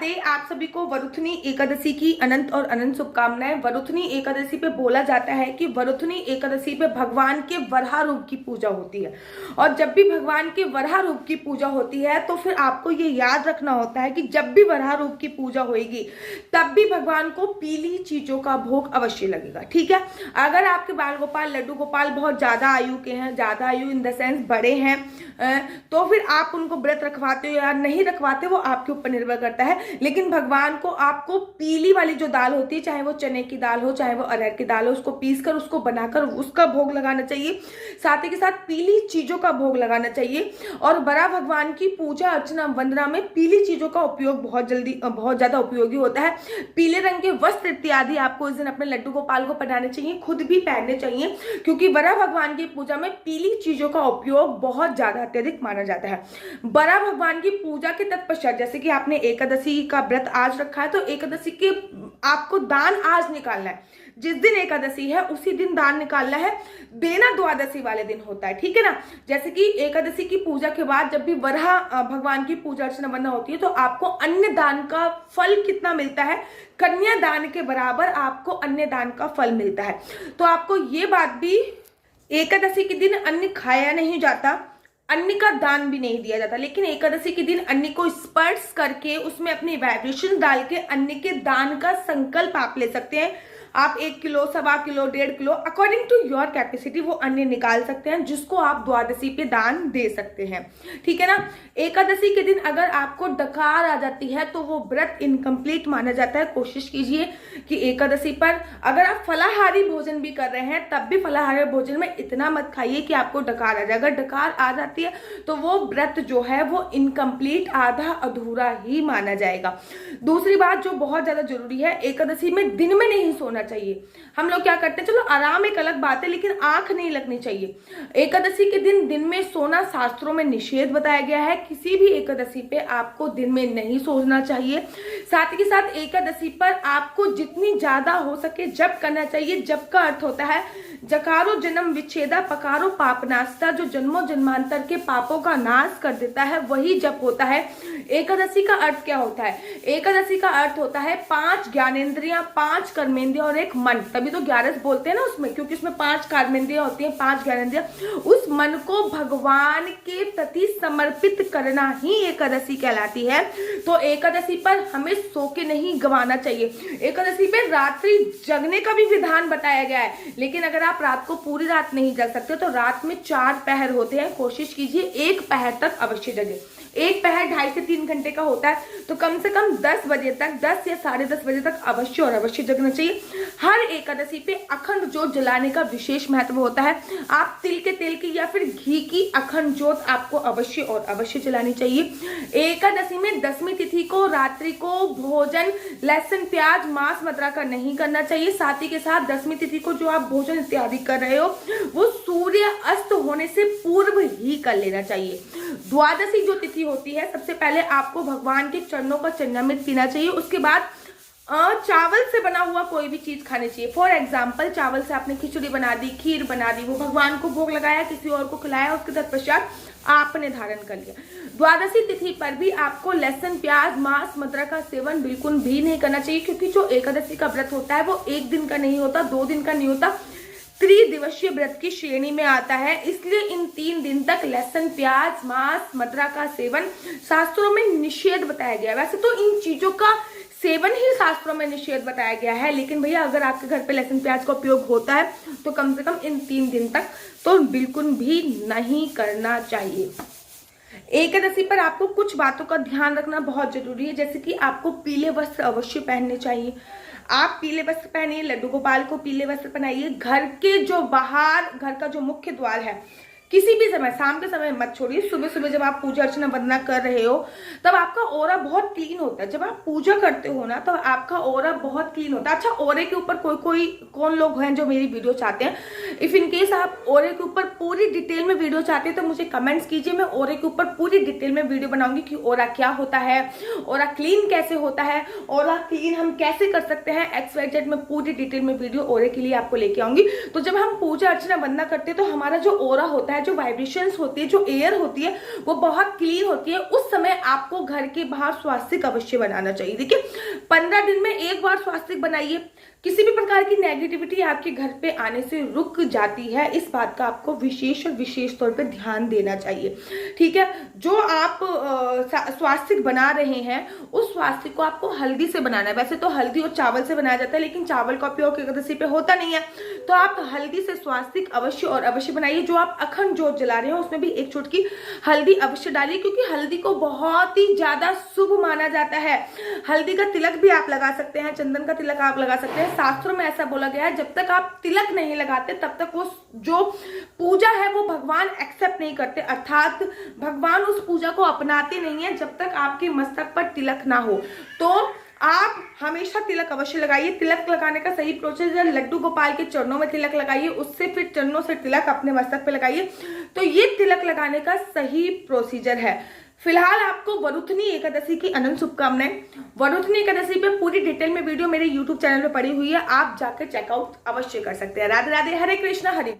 राधे। आप सभी को वरुथनी एकादशी की अनंत और अनंत शुभकामनाएं। वरुथनी एकादशी पे बोला जाता है कि वरुथनी एकादशी पे भगवान के वराह रूप की पूजा होती है, और जब भी भगवान के वराह रूप की पूजा होती है तो फिर आपको ये याद रखना होता है कि जब भी वराह रूप की पूजा होगी तब भी भगवान को पीली चीजों का भोग अवश्य लगेगा। ठीक है, अगर आपके बाल गोपाल लड्डू गोपाल बहुत ज्यादा आयु के हैं, ज्यादा आयु इन द सेंस बड़े हैं, तो फिर आप उनको व्रत रखवाते हो या नहीं रखवाते वो आपके ऊपर निर्भर करता है। लेकिन भगवान को आपको पीली वाली जो दाल होती है, चाहे वो चने की दाल हो चाहे वो अरहर की दाल हो, उसको पीसकर उसको बनाकर उसका भोग लगाना चाहिए। साथ ही के साथ पीली चीजों का भोग लगाना चाहिए। और बड़ा भगवान की पूजा अर्चना वंदना में पीली चीजों का उपयोग बहुत ज्यादा उपयोगी होता है। पीले रंग के वस्त्र इत्यादि आपको इस दिन अपने लड्डू गोपाल को पहनाने चाहिए, खुद भी पहनने चाहिए, क्योंकि बड़ा भगवान की पूजा में पीली चीजों का उपयोग बहुत ज्यादा अत्यधिक माना जाता है। बड़ा भगवान की पूजा के तत्पश्चात, जैसे कि आपने एकादशी का व्रत आज रखा है तो एकादशी के आपको दान आज निकालना है। जिस दिन एकादशी है उसी दिन दान निकालना है। देना द्वादशी वाले दिन होता है, ठीक है ना। जैसे कि एकादशी की पूजा के बाद जब भी वराह भगवान की पूजा अर्चना वंदना होती है तो आपको अन्य दान का फल कितना मिलता है, कन्या दान के बराबर आपको अन्य दान का फल मिलता है। तो आपको ये बात भी, एकादशी के दिन अन्न खाया नहीं जाता, अन्न का दान भी नहीं दिया जाता, लेकिन एकादशी के दिन अन्न को स्पर्श करके उसमें अपनी वाइब्रेशन डाल के अन्न के दान का संकल्प आप ले सकते हैं। आप 1 kilo, 1.25 kilo, 1.5 kilo according to your capacity वो अन्न निकाल सकते हैं, जिसको आप द्वादशी पे दान दे सकते हैं। ठीक है ना। एकादशी के दिन अगर आपको डकार आ जाती है तो वो व्रत इनकम्प्लीट माना जाता है। कोशिश कीजिए कि एकादशी पर अगर आप फलाहारी भोजन भी कर रहे हैं तब भी फलाहारी भोजन में इतना मत खाइए कि आपको डकार आ जाए। अगर डकार आ जाती है तो वो व्रत जो है वो इनकम्प्लीट, आधा अधूरा ही माना जाएगा। दूसरी बात जो बहुत ज्यादा जरूरी है, एकादशी में दिन में नहीं सोना चाहिए। हम लोग क्या करते हैं, चलो आराम एक अलग बात है, लेकिन आंख नहीं लगनी चाहिए। एकादशी के दिन में सोना शास्त्रों में निषेध बताया गया है। किसी भी एकादशी पे आपको दिन में नहीं सोना चाहिए। साथ ही साथ एकादशी पर आपको जितनी ज्यादा हो सके जप करना चाहिए। जप का अर्थ होता है जकारो जन्म विच्छेदा पकारो पापनाशता, जो जन्मों जन्मांतर के पापों का नाश कर देता है वही जप होता है। एकादशी का अर्थ क्या होता है? एकादशी का अर्थ होता है 5 ज्ञानेंद्रियां, 5 कर्मेंद्रियां और एक मन। तभी तो 11 बोलते हैं ना उसमें, क्योंकि उसमें 5 कर्मेंद्रियां होती हैं, 5 ज्ञानेंद्रियां। उस मन को भगवान के प्रति समर्पित करना ही एकादशी कहलाती है। तो एकादशी पर हमें सो के नहीं गंवाना चाहिए। एकादशी पे रात्रि जगने का भी विधान बताया गया है, लेकिन अगर आप रात को पूरी रात नहीं जग सकते तो रात में 4 पहर होते हैं। कोशिश कीजिए 1 पहर तक अवश्य जगे। 1 पहर 2.5 से 3 घंटे का होता है, तो कम से कम 10 बजे तक, 10 या 10:30 बजे तक अवश्य और अवश्य जगना चाहिए। हर एकादशी पे अखंड जोत जलाने का विशेष महत्व होता है। आप तिल के तेल की या फिर घी की अखंड जोत आपको अवश्य और अवश्य जलानी चाहिए। एकादशी में 10वीं तिथि को रात्रि को भोजन लहसुन प्याज मांस मदिरा का नहीं करना चाहिए। साथ ही के साथ 10वीं तिथि को जो आप भोजन इत्यादि कर रहे हो वो सूर्य अस्त होने से पूर्व ही कर लेना चाहिए। द्वादशी जो तिथि होती है, सबसे पहले आपको भगवान के चरणों का चरणामृत पीना चाहिए। उसके बाद चावल से बना हुआ कोई भी चीज खानी चाहिए। फॉर एग्जाम्पल, चावल से आपने खिचड़ी बना दी, खीर बना दी, वो भगवान को भोग लगाया, किसी और को खिलाया, उसके तत्पश्चात आपने धारण कर लिया। द्वादशी तिथि पर भी आपको लहसुन प्याज मांस मदिरा का सेवन बिल्कुल भी नहीं करना चाहिए, क्योंकि जो एकादशी का व्रत होता है वो 1 दिन का नहीं होता, 2 दिन का नहीं होता, त्रिदिवसीय व्रत की श्रेणी में आता है। इसलिए इन 3 दिन तक लहसुन प्याज मांस मदिरा का सेवन शास्त्रों में निषेध बताया गया है। वैसे तो इन चीजों का सेवन ही शास्त्रों में निषेध बताया गया है, लेकिन भैया अगर आपके घर पे लहसुन प्याज का उपयोग होता है तो कम से कम इन 3 दिन तक तो बिल्कुल भी नहीं करना चाहिए। एकादशी पर आपको कुछ बातों का ध्यान रखना बहुत जरूरी है, जैसे कि आपको पीले वस्त्र अवश्य पहनने चाहिए। आप पीले वस्त्र पहनिए, लड्डू गोपाल को पीले वस्त्र पहनाइए। घर के जो बाहर, घर का जो मुख्य द्वार है, किसी भी समय, शाम के समय मत छोड़िए। सुबह सुबह जब आप पूजा अर्चना वंदना कर रहे हो तब आपका ऑरा बहुत क्लीन होता है। जब आप पूजा करते हो ना तब आपका ऑरा बहुत क्लीन होता है। अच्छा, ऑरे के ऊपर कौन लोग हैं जो मेरी वीडियो चाहते हैं? इफ इन केस आप ऑरे के ऊपर पूरी डिटेल में वीडियो चाहते हैं तो मुझे कमेंट्स कीजिए। मैं ऑरे के ऊपर पूरी डिटेल में वीडियो बनाऊंगी कि ऑरा क्या होता है, ऑरा क्लीन कैसे होता है, ऑरा क्लीन हम कैसे कर सकते हैं, XYZ में पूरी डिटेल में वीडियो ऑरे के लिए आपको लेके आऊंगी। तो जब हम पूजा अर्चना वंदना करते हैं तो हमारा जो ऑरा होता है होता है, जो वाइब्रेशंस होती है, जो एयर होती है वो बहुत क्लीन होती है, उस समय आपको घर के बाहर स्वास्तिक अवश्य बनाना चाहिए। देखिए 15 दिन में एक बार स्वास्तिक बनाइए, किसी भी प्रकार की नेगेटिविटी आपके घर पे आने से रुक जाती है। इस बात का आपको विशेष और विशेष तौर पे ध्यान देना चाहिए, ठीक है। जो आप स्वास्तिक बना रहे हैं उस स्वास्तिक को आपको हल्दी से बनाना है। वैसे तो हल्दी और चावल से बनाया जाता है, लेकिन चावल का उपयोग एकादशी पे होता नहीं है, तो आप हल्दी से स्वास्तिक अवश्य और अवश्य बनाइए। जो आप अखंड जोत जला रहे हो उसमें भी एक चुटकी हल्दी अवश्य डालिए, क्योंकि हल्दी को बहुत ही ज्यादा शुभ माना जाता है। हल्दी का तिलक भी आप लगा सकते हैं, चंदन का तिलक आप लगा सकते हैं। शास्त्रों में ऐसा बोला गया है जब तक आप तिलक नहीं लगाते तब तक वो जो पूजा है वो भगवान एक्सेप्ट नहीं करते, अर्थात भगवान उस पूजा को अपनाते नहीं है जब तक आपके मस्तक पर तिलक ना हो। तो आप हमेशा तिलक अवश्य लगाइए। तिलक लगाने का सही प्रोसेस है, लड्डू गोपाल के चरणों में तिलक लगाइए, उससे फिर चरणों से तिलक अपने मस्तक पे लगाइए। तो ये तिलक लगाने का सही प्रोसीजर है। फिलहाल आपको वरुथनी एकादशी की अनंत शुभकामनाएं। वरुथनी एकादशी पे पूरी डिटेल में वीडियो मेरे YouTube चैनल पे पड़ी हुई है, आप जाकर चेकआउट अवश्य कर सकते हैं। राधे राधे, हरे कृष्णा, हरे।